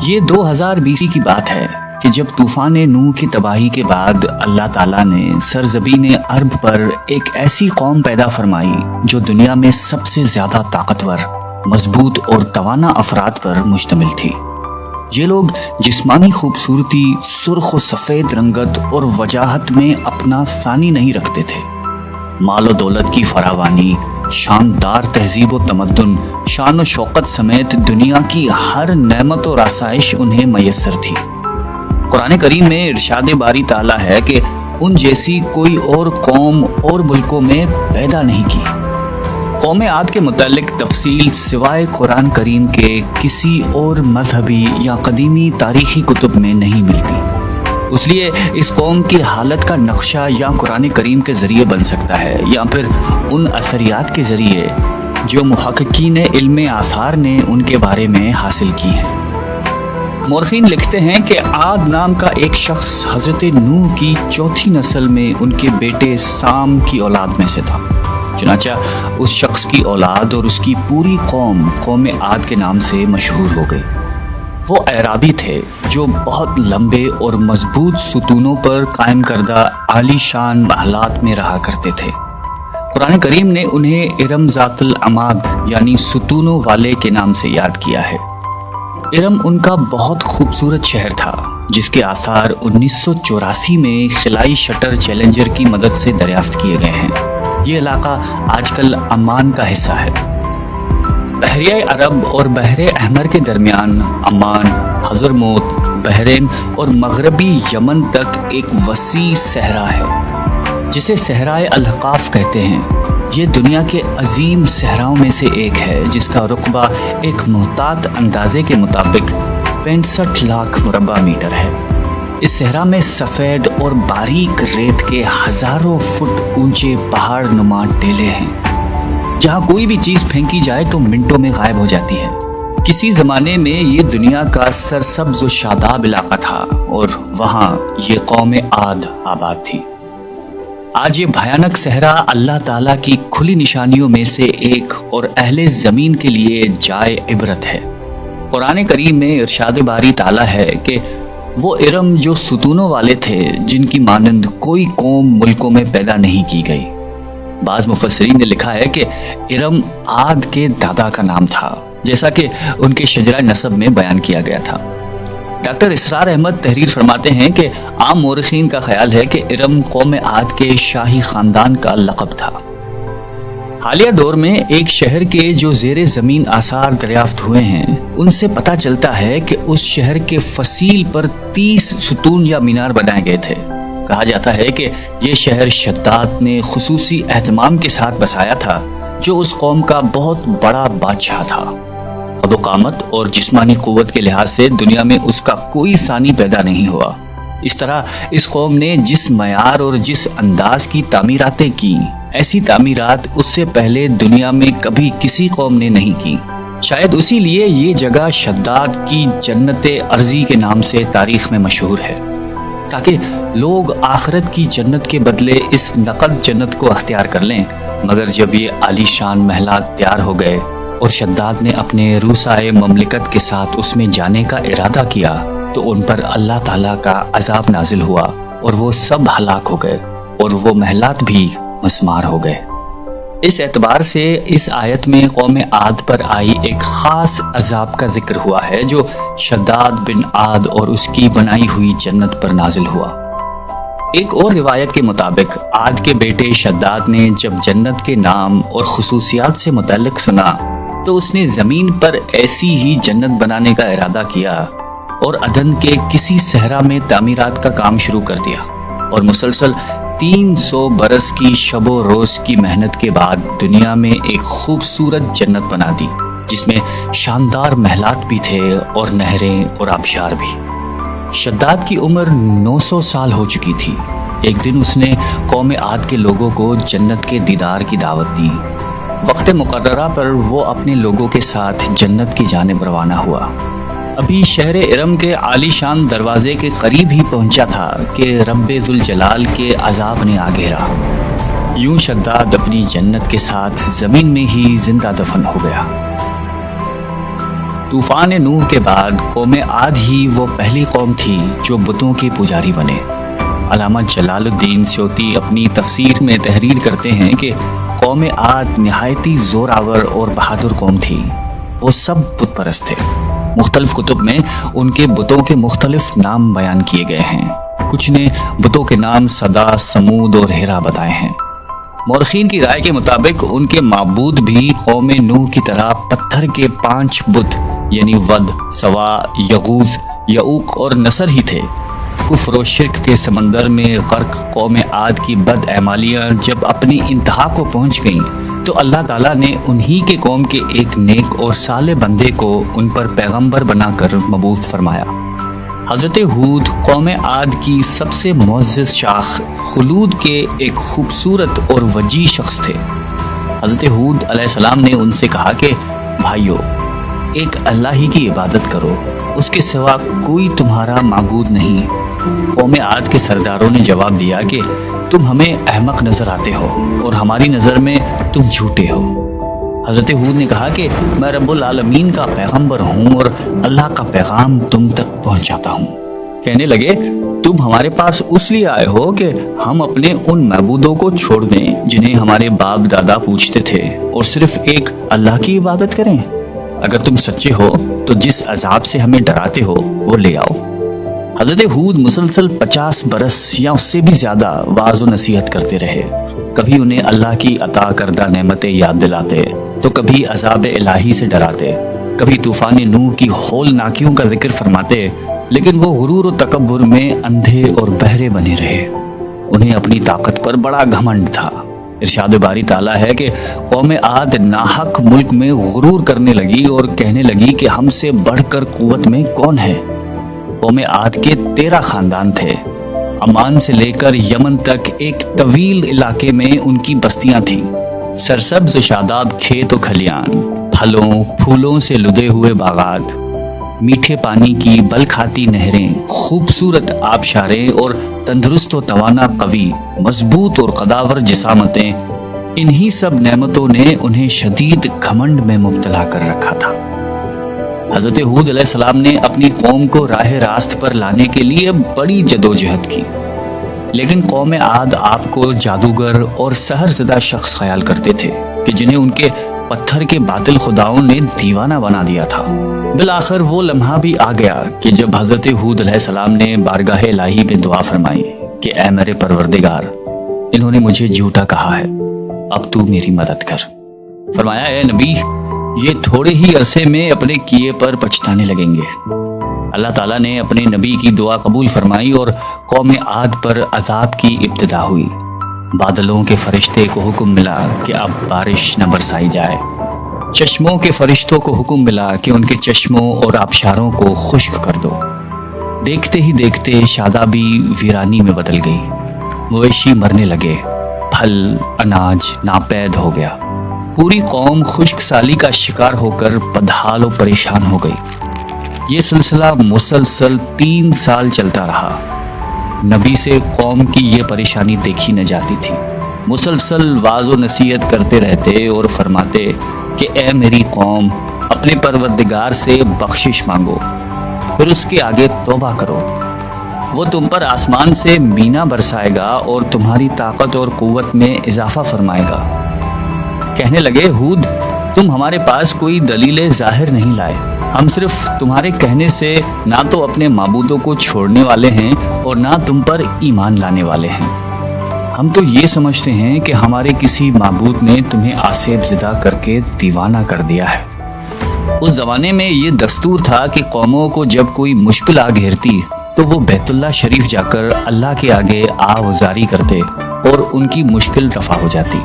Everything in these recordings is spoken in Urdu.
یہ 2020 کی بات ہے کہ جب طوفان نوح کی تباہی کے بعد اللہ تعالیٰ نے سرزمین عرب پر ایک ایسی قوم پیدا فرمائی جو دنیا میں سب سے زیادہ طاقتور، مضبوط اور توانا افراد پر مشتمل تھی۔ یہ لوگ جسمانی خوبصورتی، سرخ و سفید رنگت اور وجاہت میں اپنا ثانی نہیں رکھتے تھے۔ مال و دولت کی فراوانی، شاندار تہذیب و تمدن، شان و شوکت سمیت دنیا کی ہر نعمت اور آسائش انہیں میسر تھی۔ قرآن کریم میں ارشاد باری تعالیٰ ہے کہ ان جیسی کوئی اور قوم اور ملکوں میں پیدا نہیں کی۔ قوم عاد کے متعلق تفصیل سوائے قرآن کریم کے کسی اور مذہبی یا قدیمی تاریخی کتب میں نہیں ملتی۔ اس لیے اس قوم کی حالت کا نقشہ یا قرآن کریم کے ذریعے بن سکتا ہے یا پھر ان اثریات کے ذریعے جو محققین علم آثار نے ان کے بارے میں حاصل کی ہیں۔ مورخین لکھتے ہیں کہ عاد نام کا ایک شخص حضرت نوح کی چوتھی نسل میں ان کے بیٹے سام کی اولاد میں سے تھا۔ چنانچہ اس شخص کی اولاد اور اس کی پوری قوم عاد کے نام سے مشہور ہو گئی۔ وہ اعرابی تھے جو بہت لمبے اور مضبوط ستونوں پر قائم کردہ عالی شان محلات میں رہا کرتے تھے۔ قرآن کریم نے انہیں ارم ذات العماد یعنی ستونوں والے کے نام سے یاد کیا ہے۔ ارم ان کا بہت خوبصورت شہر تھا جس کے آثار 1984 میں خلائی شٹر چیلنجر کی مدد سے دریافت کیے گئے ہیں۔ یہ علاقہ آج کل عمان کا حصہ ہے۔ بحریہ عرب اور بحر احمر کے درمیان عمان، حضرموت، بحرین اور مغربی یمن تک ایک وسیع صحرا ہے جسے صحرائے الاحقاف کہتے ہیں۔ یہ دنیا کے عظیم صحراؤں میں سے ایک ہے جس کا رقبہ ایک محتاط اندازے کے مطابق 65 لاکھ مربع میٹر ہے۔ اس صحرا میں سفید اور باریک ریت کے ہزاروں فٹ اونچے پہاڑ نما ٹیلے ہیں جہاں کوئی بھی چیز پھینکی جائے تو منٹوں میں غائب ہو جاتی ہے۔ کسی زمانے میں یہ دنیا کا سرسبز و شاداب علاقہ تھا اور وہاں یہ قوم عاد آباد تھی۔ آج یہ بھیانک صحرا اللہ تعالیٰ کی کھلی نشانیوں میں سے ایک اور اہل زمین کے لیے جائے عبرت ہے۔ قرآن کریم میں ارشاد باری تعالیٰ ہے کہ وہ ارم جو ستونوں والے تھے جن کی مانند کوئی قوم ملکوں میں پیدا نہیں کی گئی۔ بعض مفسرین نے لکھا ہے کہ ارم عاد کے دادا کا نام تھا جیسا کہ ان کے شجرہ نسب میں بیان کیا گیا تھا۔ ڈاکٹر اسرار احمد تحریر فرماتے ہیں کہ عام مورخین کا خیال ہے کہ ارم قوم عاد کے شاہی خاندان کا لقب تھا۔ حالیہ دور میں ایک شہر کے جو زیر زمین آثار دریافت ہوئے ہیں ان سے پتہ چلتا ہے کہ اس شہر کے فصیل پر 30 ستون یا مینار بنائے گئے تھے۔ کہا جاتا ہے کہ یہ شہر شداد نے خصوصی اہتمام کے ساتھ بسایا تھا جو اس قوم کا بہت بڑا بادشاہ تھا۔ قد و قامت اور جسمانی قوت کے لحاظ سے دنیا میں اس کا کوئی ثانی پیدا نہیں ہوا۔ اس طرح اس قوم نے جس معیار اور جس انداز کی تعمیراتیں کی، ایسی تعمیرات اس سے پہلے دنیا میں کبھی کسی قوم نے نہیں کی۔ شاید اسی لیے یہ جگہ شداد کی جنت ارضی کے نام سے تاریخ میں مشہور ہے، تاکہ لوگ آخرت کی جنت کے بدلے اس نقد جنت کو اختیار کر لیں۔ مگر جب یہ عالی شان محلات تیار ہو گئے اور شداد نے اپنے روسائے مملکت کے ساتھ اس میں جانے کا ارادہ کیا تو ان پر اللہ تعالیٰ کا عذاب نازل ہوا اور وہ سب ہلاک ہو گئے اور وہ محلات بھی مسمار ہو گئے۔ اس اعتبار سے اس آیت میں قوم عاد پر آئی ایک خاص عذاب کا ذکر ہوا ہے جو شداد بن عاد اور اس کی بنائی ہوئی جنت پر نازل ہوا۔ ایک اور روایت کے مطابق عاد کے بیٹے شداد نے جب جنت کے نام اور خصوصیات سے متعلق سنا تو اس نے زمین پر ایسی ہی جنت بنانے کا ارادہ کیا اور عدن کے کسی صحرا میں تعمیرات کا کام شروع کر دیا اور مسلسل 300 برس کی شب و روز کی محنت کے بعد دنیا میں ایک خوبصورت جنت بنا دی جس میں شاندار محلات بھی تھے اور نہریں اور آبشار بھی۔ شداد کی عمر 900 سال ہو چکی تھی۔ ایک دن اس نے قوم عاد کے لوگوں کو جنت کے دیدار کی دعوت دی۔ وقت مقررہ پر وہ اپنے لوگوں کے ساتھ جنت کی جانب روانہ ہوا۔ ابھی شہر ارم کے عالی شان دروازے کے قریب ہی پہنچا تھا کہ رب ذوالجلال کے عذاب نے آ گھیرا۔ یوں شداد اپنی جنت کے ساتھ زمین میں ہی زندہ دفن ہو گیا۔ طوفان نوح کے بعد قوم عاد ہی وہ پہلی قوم تھی جو بتوں کے پجاری بنے۔ علامہ جلال الدین سیوطی اپنی تفسیر میں تحریر کرتے ہیں کہ قوم عاد نہایتی زور آور اور بہادر قوم تھی۔ وہ سب بت پرست تھے۔ مختلف کتب میں ان کے بتوں کے مختلف نام بیان کیے گئے ہیں۔ کچھ نے بتوں کے نام صدا، سمود اور ہیرا بتائے ہیں۔ مورخین کی رائے کے مطابق ان کے معبود بھی قوم نوح کی طرح پتھر کے 5 بت یعنی ود، سوا، یغوث، یعوق اور نصر ہی تھے۔ کفر و شرک کے سمندر میں غرق قوم عاد کی بد اعمالیاں جب اپنی انتہا کو پہنچ گئیں تو اللہ تعالیٰ نے انہی کے قوم کے ایک نیک اور صالح بندے کو ان پر پیغمبر بنا کر مبعوث فرمایا۔ حضرت ہود قوم عاد کی سب سے معزز شاخ خلود کے ایک خوبصورت اور وجیح شخص تھے۔ حضرت ہود علیہ السلام نے ان سے کہا کہ بھائیو، ایک اللہ ہی کی عبادت کرو، اس کے سوا کوئی تمہارا معبود نہیں۔ قوم عاد کے سرداروں نے جواب دیا کہ تم ہمیں احمق نظر آتے ہو اور ہماری نظر میں تم جھوٹے ہو۔ حضرت ہود نے کہا کہ میں رب العالمین کا پیغمبر ہوں اور اللہ کا پیغام تم تک پہنچاتا ہوں۔ کہنے لگے تم ہمارے پاس اس لیے آئے ہو کہ ہم اپنے ان معبودوں کو چھوڑ دیں جنہیں ہمارے باپ دادا پوجتے تھے اور صرف ایک اللہ کی عبادت کریں؟ اگر تم سچے ہو تو جس عذاب سے ہمیں ڈراتے ہو وہ لے آؤ۔ حضرت ہود مسلسل 50 برس یا اس سے بھی زیادہ واعظ و نصیحت کرتے رہے۔ کبھی انہیں اللہ کی عطا کردہ نعمتیں یاد دلاتے تو کبھی عذاب الہی سے ڈراتے، کبھی طوفان نوح کی ہولناکیوں کا ذکر فرماتے، لیکن وہ غرور و تکبر میں اندھے اور بہرے بنے رہے۔ انہیں اپنی طاقت پر بڑا گھمنڈ تھا۔ ارشاد باری تعالیٰ ہے کہ قوم عاد ناحق ملک میں غرور کرنے لگی اور کہنے لگی کہ ہم سے بڑھ کر قوت میں کون ہے۔ قوم عاد کے 13 خاندان تھے۔ عمان سے لے کر یمن تک ایک طویل علاقے میں ان کی بستیاں تھیں۔ سرسبز و شاداب کھیت و کھلیان، پھلوں پھولوں سے لدے ہوئے باغات، میٹھے پانی کی بل کھاتی نہریں، خوبصورت آبشاریں اور تندرست و توانا قوی، مضبوط اور قداور جسامتیں، انہی سب نعمتوں نے انہیں شدید گھمنڈ میں مبتلا کر رکھا تھا۔ حضرت ہود علیہ السلام نے اپنی قوم کو راہ راست پر لانے کے لیے بڑی جدوجہد کی، لیکن قوم عاد آپ کو جادوگر اور سحر زدہ شخص خیال کرتے تھے کہ جنہیں ان کے پتھر کے باطل خداؤں نے دیوانہ بنا دیا تھا۔ بالآخر وہ لمحہ بھی آ گیا کہ جب حضرت ہود علیہ السلام نے بارگاہ الہی میں دعا فرمائی کہ اے میرے پروردگار، انہوں نے مجھے جھوٹا کہا ہے، اب تو میری مدد کر۔ فرمایا اے نبی، یہ تھوڑے ہی عرصے میں اپنے کیے پر پچھتانے لگیں گے۔ اللہ تعالیٰ نے اپنے نبی کی دعا قبول فرمائی اور قوم عاد پر عذاب کی ابتدا ہوئی۔ بادلوں کے فرشتے کو حکم ملا کہ اب بارش نہ برسائی جائے۔ چشموں کے فرشتوں کو حکم ملا کہ ان کے چشموں اور آبشاروں کو خشک کر دو۔ دیکھتے ہی دیکھتے شادابی ویرانی میں بدل گئی، مویشی مرنے لگے، پھل اناج ناپید ہو گیا۔ پوری قوم خشک سالی کا شکار ہو کر بدحال و پریشان ہو گئی۔ یہ سلسلہ مسلسل 3 سال چلتا رہا۔ نبی سے قوم کی یہ پریشانی دیکھی نہ جاتی تھی۔ مسلسل واعظ و نصیحت کرتے رہتے اور فرماتے کہ اے میری قوم، اپنے پروردگار سے بخشش مانگو، پھر اس کے آگے توبہ کرو، وہ تم پر آسمان سے مینا برسائے گا اور تمہاری طاقت اور قوت میں اضافہ فرمائے گا۔ کہنے لگے ہود، تم ہمارے پاس کوئی دلیل ظاہر نہیں لائے، ہم صرف تمہارے کہنے سے نہ تو اپنے معبودوں کو چھوڑنے والے ہیں اور نہ تم پر ایمان لانے والے ہیں۔ ہم تو یہ سمجھتے ہیں کہ ہمارے کسی معبود نے تمہیں آسیب زدہ کر کے دیوانہ کر دیا ہے۔ اس زمانے میں یہ دستور تھا کہ قوموں کو جب کوئی مشکل آ گھیرتی تو وہ بیت اللہ شریف جا کر اللہ کے آگے آوازاری کرتے اور ان کی مشکل رفع ہو جاتی۔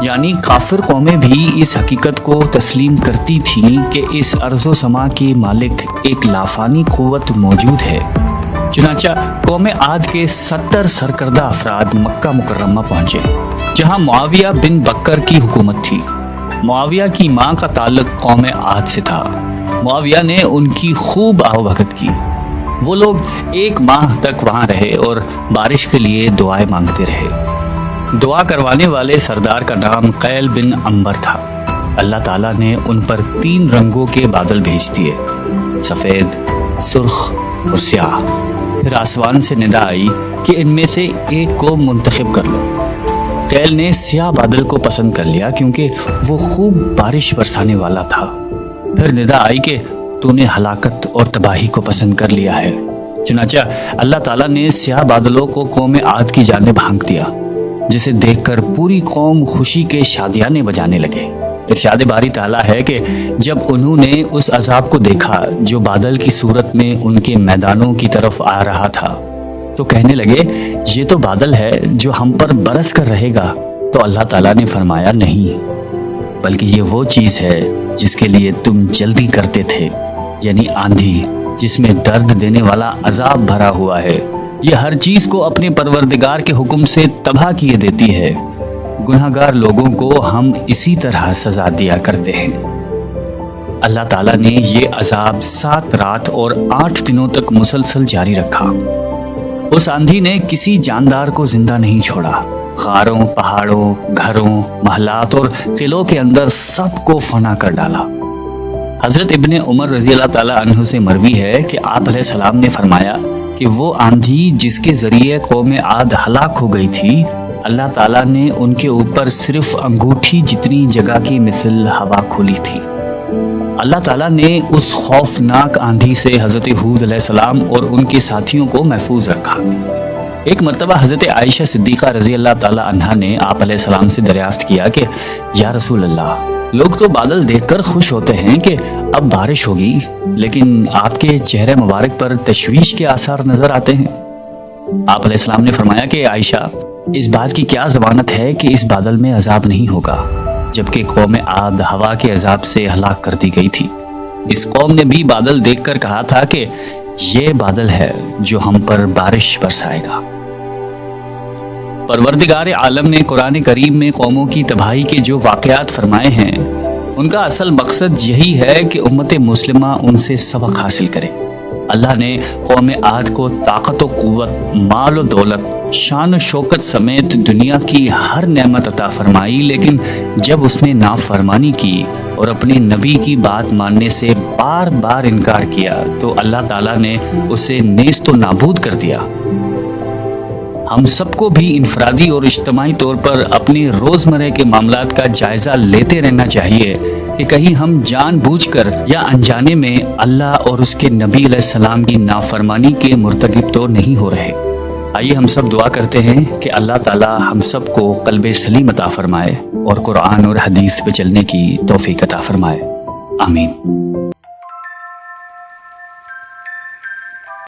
یعنی کافر قومیں بھی اس حقیقت کو تسلیم کرتی تھیں کہ اس ارض و سما کے مالک ایک لافانی قوت موجود ہے۔ چنانچہ قوم عاد کے 70 سرکردہ افراد مکہ مکرمہ پہنچے، جہاں معاویہ بن بکر کی حکومت تھی۔ معاویہ کی ماں کا تعلق قوم عاد سے تھا۔ معاویہ نے ان کی خوب آوبھگت کی۔ وہ لوگ 1 ماہ تک وہاں رہے اور بارش کے لیے دعائیں مانگتے رہے۔ دعا کروانے والے سردار کا نام قیل بن عنبر تھا۔ اللہ تعالیٰ نے ان پر 3 رنگوں کے بادل بھیج دیے، سفید، سرخ اور سیاہ۔ پھر آسمان سے ندا آئی کہ ان میں سے ایک کو منتخب کر لو۔ قیل نے سیاہ بادل کو پسند کر لیا کیونکہ وہ خوب بارش برسانے والا تھا۔ پھر ندا آئی کہ تو نے ہلاکت اور تباہی کو پسند کر لیا ہے۔ چنانچہ اللہ تعالیٰ نے سیاہ بادلوں کو قوم عاد کی جانب ہانک دیا، جسے دیکھ کر پوری قوم خوشی کے شادیانے بجانے لگے۔ ارشاد باری تعالیٰ ہے کہ جب انہوں نے اس عذاب کو دیکھا جو بادل کی صورت میں ان کے میدانوں کی طرف آ رہا تھا تو کہنے لگے یہ تو بادل ہے جو ہم پر برس کر رہے گا۔ تو اللہ تعالیٰ نے فرمایا نہیں، بلکہ یہ وہ چیز ہے جس کے لیے تم جلدی کرتے تھے، یعنی آندھی جس میں درد دینے والا عذاب بھرا ہوا ہے۔ یہ ہر چیز کو اپنے پروردگار کے حکم سے تباہ کیے دیتی ہے۔ گناہگار لوگوں کو ہم اسی طرح سزا دیا کرتے ہیں۔ اللہ تعالیٰ نے یہ عذاب 7 رات اور 8 دنوں تک مسلسل جاری رکھا۔ اس آندھی نے کسی جاندار کو زندہ نہیں چھوڑا۔ غاروں، پہاڑوں، گھروں، محلات اور قلعوں کے اندر سب کو فنا کر ڈالا۔ حضرت ابن عمر رضی اللہ تعالیٰ عنہ سے مروی ہے کہ آپ علیہ السلام نے فرمایا کہ وہ آندھی جس کے ذریعے قوم عاد ہلاک ہو گئی تھی، اللہ تعالیٰ نے ان کے اوپر صرف انگوٹھی جتنی جگہ کی مثل ہوا کھولی تھی۔ اللہ تعالیٰ نے اس خوفناک آندھی سے حضرت ہود علیہ السلام اور ان کے ساتھیوں کو محفوظ رکھا۔ ایک مرتبہ حضرت عائشہ صدیقہ رضی اللہ تعالیٰ عنہا نے آپ علیہ السلام سے دریافت کیا کہ یا رسول اللہ، لوگ تو بادل دیکھ کر خوش ہوتے ہیں کہ اب بارش ہوگی، لیکن آپ کے چہرے مبارک پر تشویش کے آثار نظر آتے ہیں۔ آپ علیہ السلام نے فرمایا کہ عائشہ، اس بات کی کیا ضمانت ہے کہ اس بادل میں عذاب نہیں ہوگا، جبکہ قوم عاد ہوا کے عذاب سے ہلاک کر دی گئی تھی۔ اس قوم نے بھی بادل دیکھ کر کہا تھا کہ یہ بادل ہے جو ہم پر بارش برسائے گا۔ پروردگار عالم نے قرآن کریم میں قوموں کی تباہی کے جو واقعات فرمائے ہیں، ان کا اصل مقصد یہی ہے کہ امت مسلمہ ان سے سبق حاصل کرے۔ اللہ نے قوم عاد کو طاقت و قوت، مال و دولت، شان و شوکت سمیت دنیا کی ہر نعمت عطا فرمائی، لیکن جب اس نے نافرمانی کی اور اپنے نبی کی بات ماننے سے بار بار انکار کیا تو اللہ تعالیٰ نے اسے نیست و نابود کر دیا۔ ہم سب کو بھی انفرادی اور اجتماعی طور پر اپنے روزمرہ کے معاملات کا جائزہ لیتے رہنا چاہیے کہ کہیں ہم جان بوجھ کر یا انجانے میں اللہ اور اس کے نبی علیہ السلام کی نافرمانی کے مرتکب تو نہیں ہو رہے۔ آئیے ہم سب دعا کرتے ہیں کہ اللہ تعالی ہم سب کو قلب سلیم عطا فرمائے اور قرآن اور حدیث پہ چلنے کی توفیق عطا فرمائے۔ آمین۔